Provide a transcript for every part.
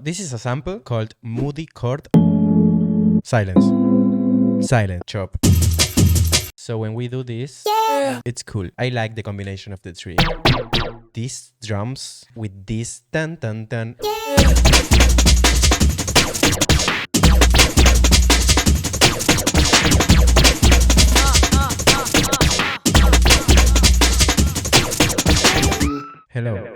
This is a sample called moody chord silence. Silent chop. So when we do this, it's cool. I like the combination of the three. These drums with this dun dun dun. Hello.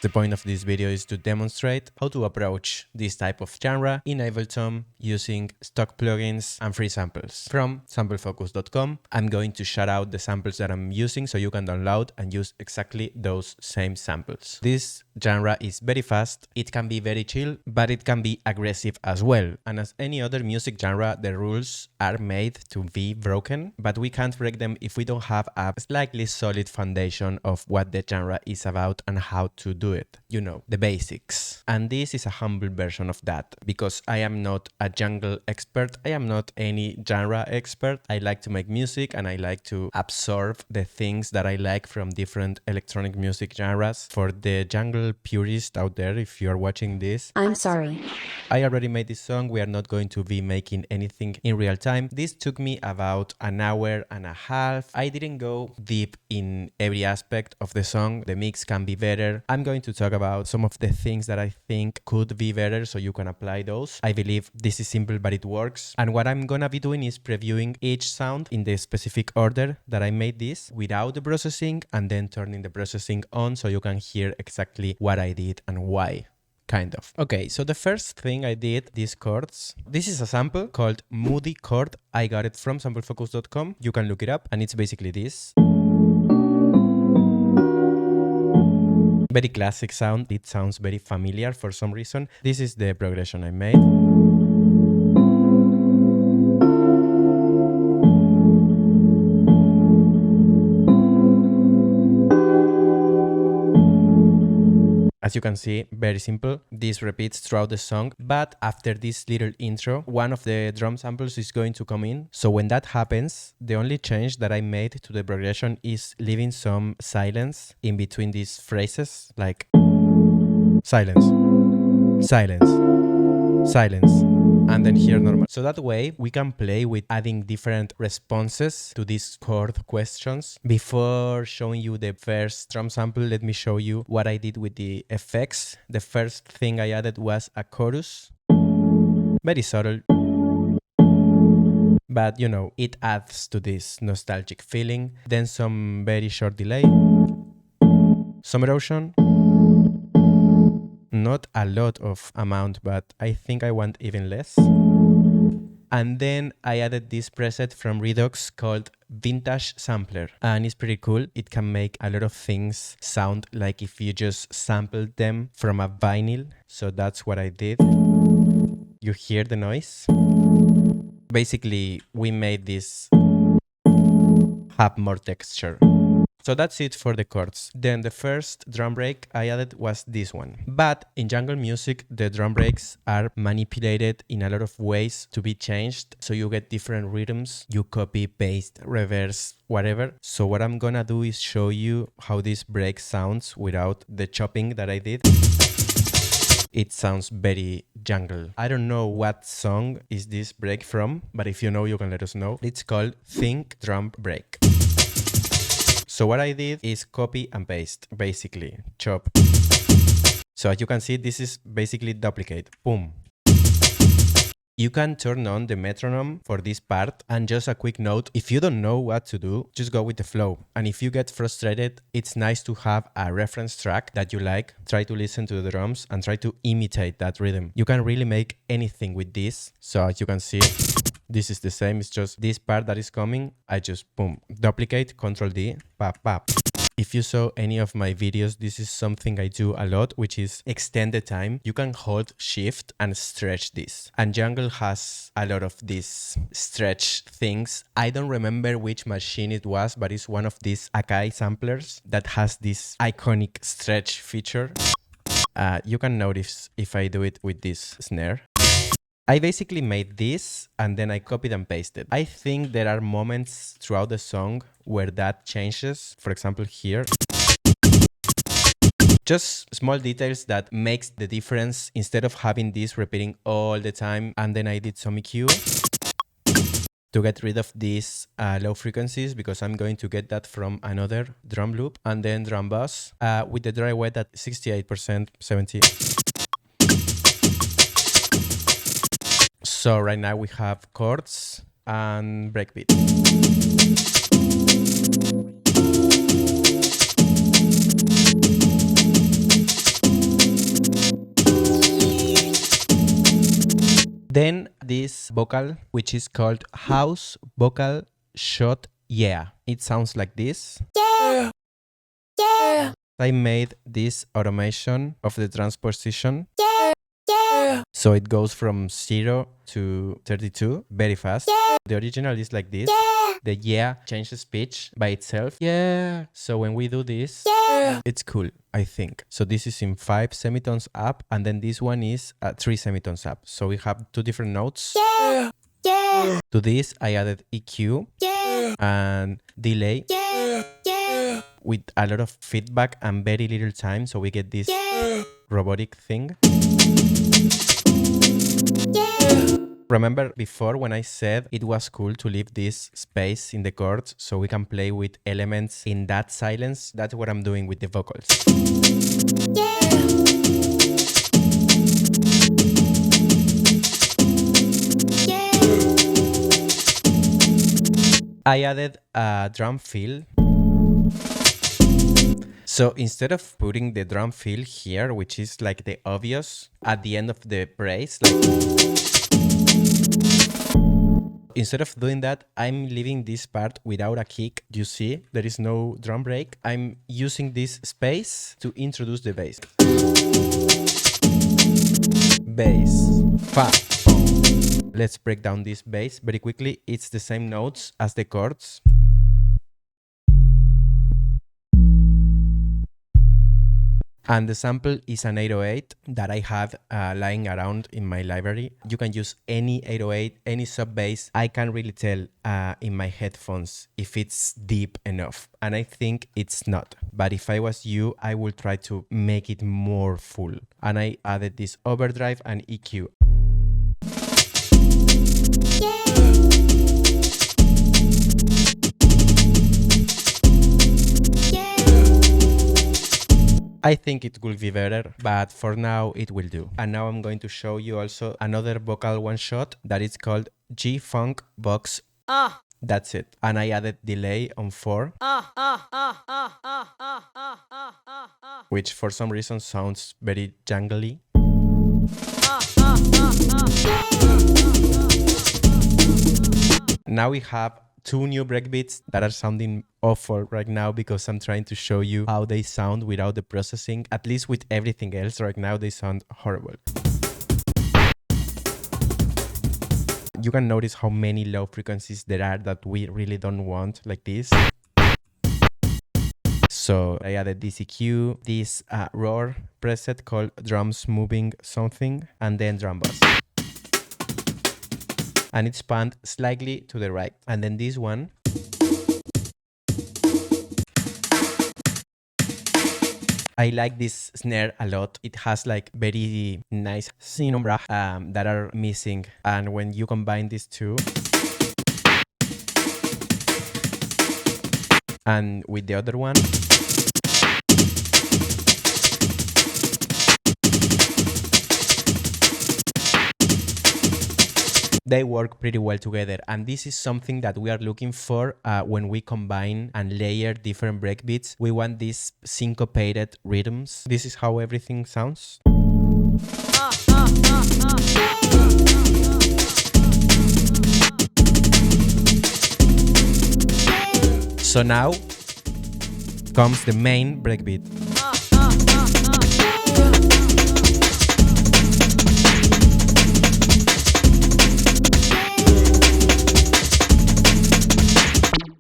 The point of this video is to demonstrate how to approach this type of genre in Ableton using stock plugins and free samples. From samplefocus.com, I'm going to shout out the samples that I'm using so you can download and use exactly those same samples. This genre is very fast, it can be very chill, but it can be aggressive as well. And as any other music genre, the rules are made to be broken, but we can't break them if we don't have a slightly solid foundation of what the genre is about and how to do it. You know, the basics. And this is a humble version of that, because I am not a jungle expert, I am not any genre expert. I like to make music and I like to absorb the things that I like from different electronic music genres. For the jungle purist out there, if you're watching this, I'm sorry. I already made this song. We are not going to be making anything in real time. This took me about an hour and a half. I didn't go deep in every aspect of the song. The mix can be better. I'm going to talk about some of the things that I think could be better so you can apply those. I believe this is simple, but it works. And what I'm gonna be doing is previewing each sound in the specific order that I made this without the processing, and then turning the processing on so you can hear exactly what I did and why. Kind of. Okay, so the first thing I did, these chords. This is a sample called Moody Chord. I got it from samplefocus.com. You can look it up, and it's basically this. Very classic sound. It sounds very familiar for some reason. This is the progression I made. As you can see, very simple. This repeats throughout the song, but after this little intro, one of the drum samples is going to come in. So when that happens, the only change that I made to the progression is leaving some silence in between these phrases, like silence, silence, silence, and then here normal. So that way we can play with adding different responses to these chord questions. Before showing you the first drum sample, let me show you what I did with the effects. The first thing I added was a chorus. Very subtle, but you know, it adds to this nostalgic feeling. Then some very short delay, some erosion. Not a lot of amount, but I think I want even less. And then I added this preset from Redux called Vintage Sampler, and it's pretty cool. It can make a lot of things sound like if you just sampled them from a vinyl. So that's what I did. You hear the noise? Basically, we made this have more texture. So that's it for the chords. Then the first drum break I added was this one. But in jungle music, the drum breaks are manipulated in a lot of ways to be changed. So you get different rhythms. You copy, paste, reverse, whatever. So what I'm gonna do is show you how this break sounds without the chopping that I did. It sounds very jungle. I don't know what song is this break from, but if you know, you can let us know. It's called Think Drum Break. So what I did is copy and paste, basically, chop. So as you can see, this is basically duplicate, boom. You can turn on the metronome for this part, and just a quick note, if you don't know what to do, just go with the flow. And if you get frustrated, it's nice to have a reference track that you like. Try to listen to the drums and try to imitate that rhythm. You can really make anything with this. So as you can see, this is the same, it's just this part that is coming, I just boom, duplicate, Ctrl D, pap, pap. If you saw any of my videos, this is something I do a lot, which is extend the time. You can hold shift and stretch this. And jungle has a lot of these stretch things. I don't remember which machine it was, but it's one of these Akai samplers that has this iconic stretch feature. You can notice if I do it with this snare. I basically made this and then I copied and pasted. I think there are moments throughout the song where that changes. For example, here. Just small details that makes the difference instead of having this repeating all the time. And then I did some EQ to get rid of these low frequencies, because I'm going to get that from another drum loop. And then drum bass with the dry wet at 68%, 70. So right now we have chords and breakbeat. Then this vocal, which is called house vocal shot, yeah. It sounds like this. Yeah. Yeah. I made this automation of the transposition. Yeah. Yeah. So it goes from 0 to 32 very fast. Yeah. The original is like this. Yeah. The yeah changes pitch by itself. Yeah. So when we do this, yeah, it's cool, I think. So this is in 5 semitones up, and then this one is 3 semitones up. So we have 2 different notes. Yeah. Yeah. To this, I added EQ, yeah, and delay, yeah, yeah, with a lot of feedback and very little time. So we get this, yeah, robotic thing. Yeah. Remember before when I said it was cool to leave this space in the chords so we can play with elements in that silence? That's what I'm doing with the vocals. Yeah. Yeah. I added a drum fill. So instead of putting the drum fill here, which is like the obvious at the end of the brace, like, instead of doing that, I'm leaving this part without a kick. You see, there is no drum break. I'm using this space to introduce the bass. Bass. Fa. Let's break down this bass very quickly. It's the same notes as the chords. And the sample is an 808 that I have lying around in my library. You can use any 808, any sub bass. I can't really tell in my headphones if it's deep enough. And I think it's not. But if I was you, I would try to make it more full. And I added this overdrive and EQ. I think it will be better, but for now it will do. And now I'm going to show you also another vocal one shot that is called G-Funk Box. That's it. And I added delay on 4. Which for some reason sounds very jangly. Now we have 2 new breakbeats that are sounding awful right now because I'm trying to show you how they sound without the processing. At least with everything else right now they sound horrible. You can notice how many low frequencies there are that we really don't want, like this. So I added this EQ, this roar preset called drums moving something, and then drum bass. And it's panned slightly to the right. And then this one. I like this snare a lot. It has like very nice synombra that are missing. And when you combine these two and with the other one, they work pretty well together. And this is something that we are looking for when we combine and layer different breakbeats. We want these syncopated rhythms. This is how everything sounds. So now comes the main breakbeat.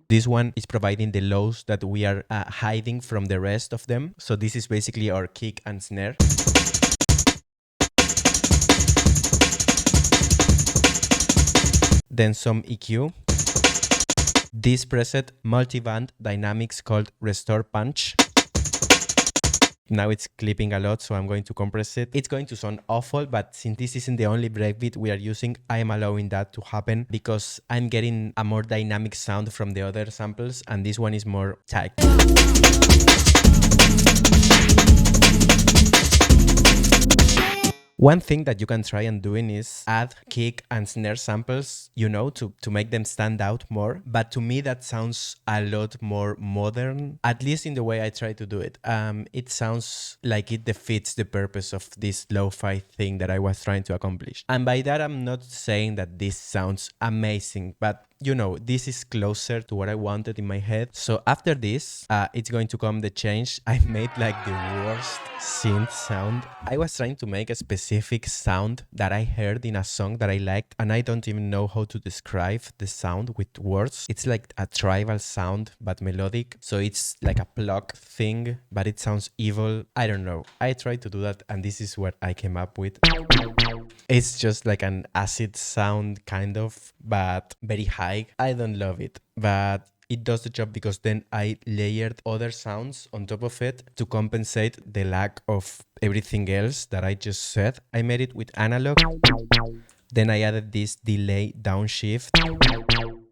This one is providing the lows that we are hiding from the rest of them. So this is basically our kick and snare. Then some EQ. This preset multiband dynamics called Restore Punch. Now it's clipping a lot, so I'm going to compress it. It's going to sound awful, but since this isn't the only breakbeat we are using, I am allowing that to happen because I'm getting a more dynamic sound from the other samples, and this one is more tight. One thing that you can try and doing is add kick and snare samples, you know, to make them stand out more. But to me, that sounds a lot more modern, at least in the way I try to do it. It sounds like it defeats the purpose of this lo-fi thing that I was trying to accomplish. And by that, I'm not saying that this sounds amazing, but you know, this is closer to what I wanted in my head. So after this, it's going to come the change. I made like the worst synth sound. I was trying to make a specific sound that I heard in a song that I liked, and I don't even know how to describe the sound with words. It's like a tribal sound, but melodic. So it's like a pluck thing, but it sounds evil. I don't know. I tried to do that, and this is what I came up with. It's just like an acid sound kind of, but very high. I don't love it, but it does the job because then I layered other sounds on top of it to compensate the lack of everything else that I just said. I made it with analog. Then I added this delay downshift.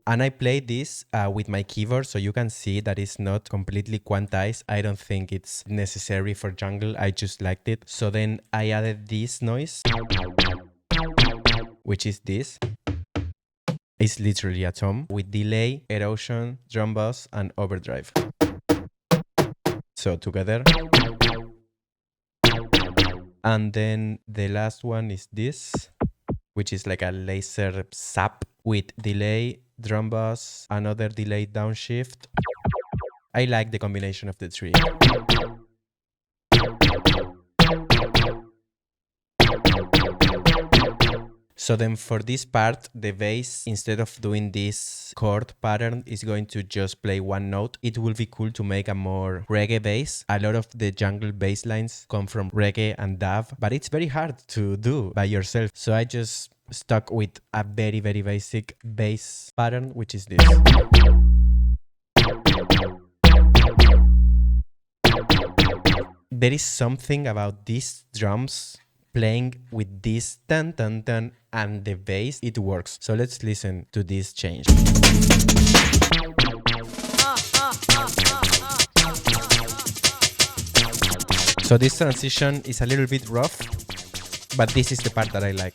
And I played this with my keyboard, so you can see that it's not completely quantized. I don't think it's necessary for jungle. I just liked it. So then I added this noise, which is this. It's literally a tom with delay, erosion, drum bass, and overdrive. So together. And then the last one is this, which is like a laser zap with delay, drum bass, another delay downshift. I like the combination of the three. So then for this part, the bass, instead of doing this chord pattern, is going to just play one note. It will be cool to make a more reggae bass. A lot of the jungle bass lines come from reggae and dub, but it's very hard to do by yourself. So I just stuck with a very, very basic bass pattern, which is this. There is something about these drums playing with this dun dun dun and the bass, it works. So let's listen to this change. So this transition is a little bit rough, but this is the part that I like.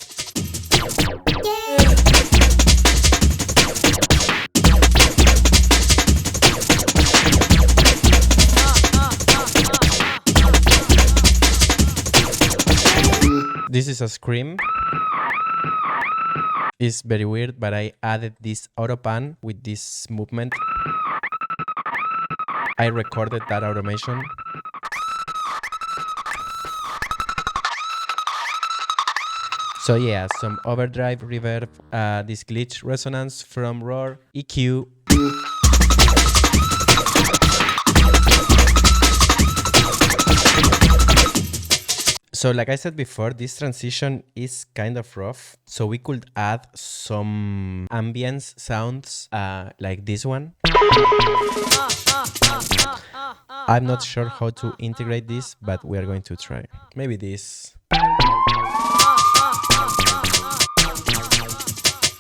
This is a scream. It's very weird, but I added this auto pan with this movement. I recorded that automation. So yeah, some overdrive, reverb, this glitch resonance from Roar, EQ. So like I said before, this transition is kind of rough. So we could add some ambience sounds like this one. I'm not sure how to integrate this, but we are going to try. Maybe this.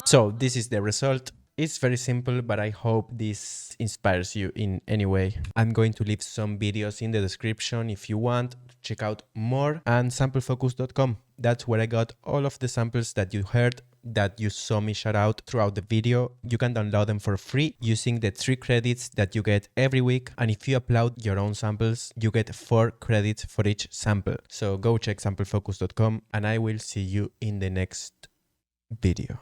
So this is the result. It's very simple, but I hope this inspires you in any way. I'm going to leave some videos in the description if you want to check out more, and samplefocus.com. That's where I got all of the samples that you heard, that you saw me shout out throughout the video. You can download them for free using the 3 credits that you get every week. And if you upload your own samples, you get 4 credits for each sample. So go check samplefocus.com, and I will see you in the next video.